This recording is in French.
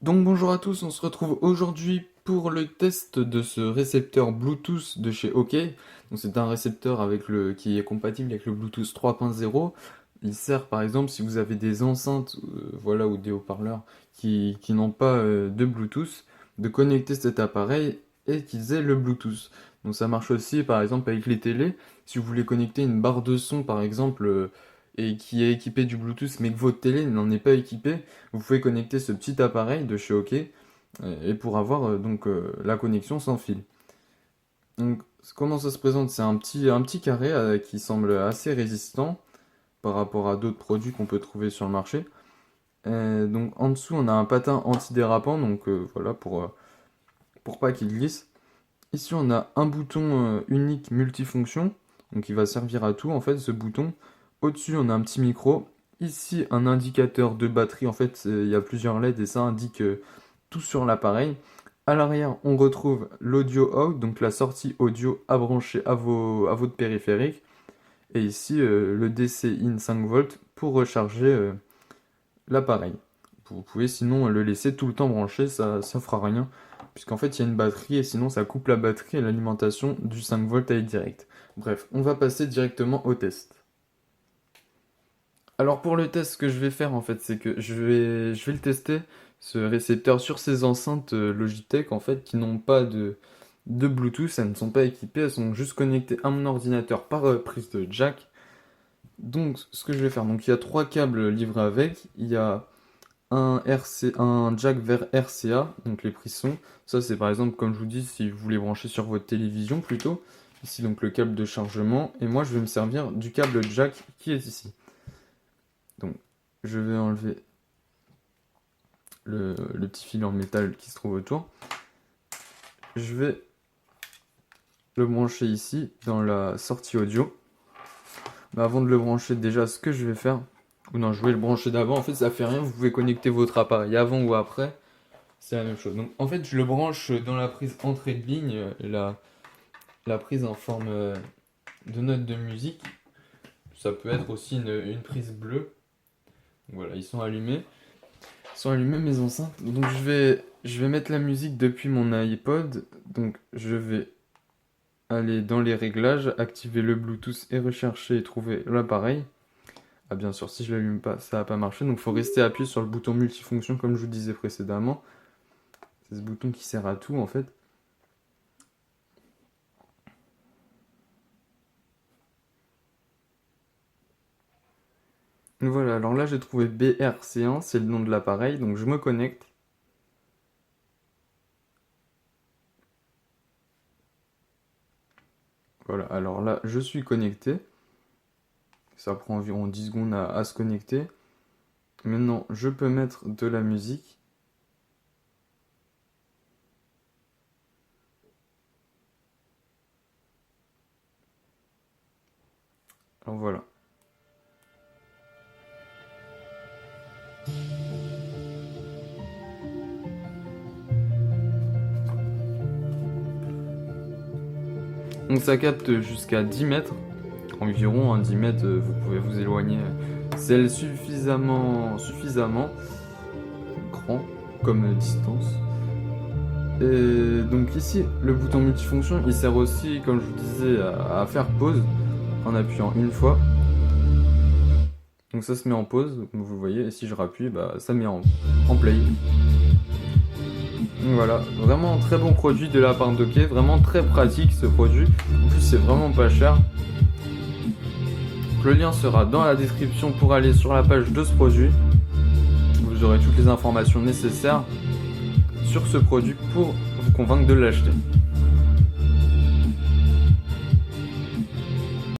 Donc bonjour à tous, on se retrouve aujourd'hui pour le test de ce récepteur Bluetooth de chez OK. Donc c'est un récepteur qui est compatible avec le Bluetooth 3.0. Il sert par exemple si vous avez des enceintes voilà, ou des haut-parleurs qui n'ont pas de Bluetooth, de connecter cet appareil et qu'ils aient le Bluetooth. Donc ça marche aussi par exemple avec les télés. Si vous voulez connecter une barre de son par exemple et qui est équipée du Bluetooth mais que votre télé n'en est pas équipée, vous pouvez connecter ce petit appareil de chez OK et pour avoir la connexion sans fil. Donc comment ça se présente? C'est un petit carré qui semble assez résistant par rapport à d'autres produits qu'on peut trouver sur le marché. Donc en dessous on a un patin antidérapant, donc voilà pour pas qu'il glisse. Ici on a un bouton unique multifonction, donc il va servir à tout en fait ce bouton. Au-dessus on a un petit micro. Ici un indicateur de batterie, en fait il y a plusieurs LED et ça indique tout sur l'appareil. À l'arrière on retrouve l'audio out, donc la sortie audio à brancher à votre périphérique. Et ici le DC in 5 volts pour recharger l'appareil. Vous pouvez sinon le laisser tout le temps branché, ça fera rien, puisqu'en fait il y a une batterie et sinon ça coupe la batterie et l'alimentation du 5 volts est direct. Bref, on va passer directement au test. Alors pour le test, ce que je vais faire en fait, c'est que je vais le tester, ce récepteur, sur ces enceintes Logitech en fait, qui n'ont pas de Bluetooth, elles ne sont pas équipées, elles sont juste connectées à mon ordinateur par prise de jack. Donc ce que je vais faire, donc il y a trois câbles livrés avec, il y a un jack vers RCA, donc les prises son. Ça c'est par exemple, comme je vous dis, si vous voulez brancher sur votre télévision plutôt. Ici donc le câble de chargement, et moi je vais me servir du câble jack qui est ici. Donc je vais enlever le petit fil en métal qui se trouve autour. Je vais le brancher ici dans la sortie audio. Mais avant de le brancher, déjà ce que je vais faire, ou non, je vais le brancher d'avant, en fait ça fait rien, vous pouvez connecter votre appareil avant ou après, c'est la même chose. Donc en fait je le branche dans la prise entrée de ligne, la prise en forme de note de musique. Ça peut être aussi une prise bleue. Voilà, ils sont allumés. Ils sont allumés mes enceintes. Donc je vais mettre la musique depuis mon iPod. Donc je vais aller dans les réglages, activer le Bluetooth et rechercher et trouver l'appareil. Ah bien sûr, si je l'allume pas, ça va pas marcher. Donc il faut rester appuyé sur le bouton multifonction comme je vous disais précédemment. C'est ce bouton qui sert à tout en fait. Voilà, alors là j'ai trouvé BRC1, c'est le nom de l'appareil, donc je me connecte. Voilà, alors là je suis connecté. Ça prend environ 10 secondes à se connecter. Maintenant je peux mettre de la musique. Alors voilà. Donc ça capte jusqu'à 10 mètres, environ 10 mètres, vous pouvez vous éloigner. C'est suffisamment grand comme distance. Et donc ici, le bouton multifonction, il sert aussi, comme je vous disais, à faire pause en appuyant une fois. Donc ça se met en pause, comme vous voyez, et si je rappuie, bah, ça met en play. Donc voilà, vraiment un très bon produit de la part d'OK, vraiment très pratique ce produit. En plus c'est vraiment pas cher. Donc, le lien sera dans la description pour aller sur la page de ce produit. Vous aurez toutes les informations nécessaires sur ce produit pour vous convaincre de l'acheter.